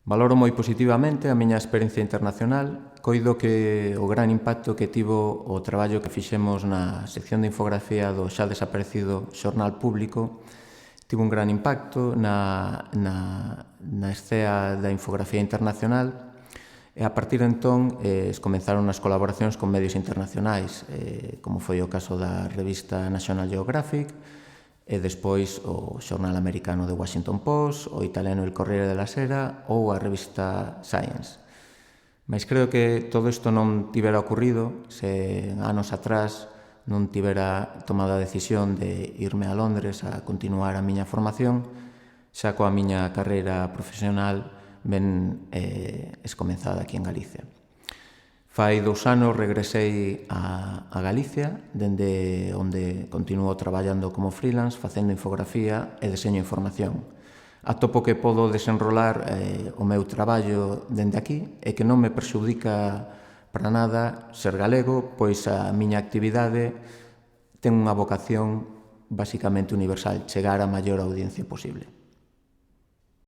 Valoro moi positivamente a miña experiencia internacional. Coido que o gran impacto que tivo o traballo que fixemos na sección de infografía do xa desaparecido Xornal Público tivo un gran impacto na escea da infografía internacional e a partir de entón comenzaron as colaboracións con medios internacionais, como foi o caso da revista National Geographic e despois o xornal americano The Washington Post, o italiano El Corriere della Sera ou a revista Science. Mas creo que todo isto non tivera ocurrido se anos atrás non tivera tomado a decisión de irme a Londres a continuar a miña formación, xa coa miña carreira profesional ben escomenzada aquí en Galicia. Fai 2 anos regresei a Galicia, dende onde continuo traballando como freelance, facendo infografía e deseño de información. Atopo que podo desenrolar o meu traballo dende aquí e que non me perxudica para nada ser galego, pois a miña actividade ten unha vocación basicamente universal, chegar á maior audiencia posible.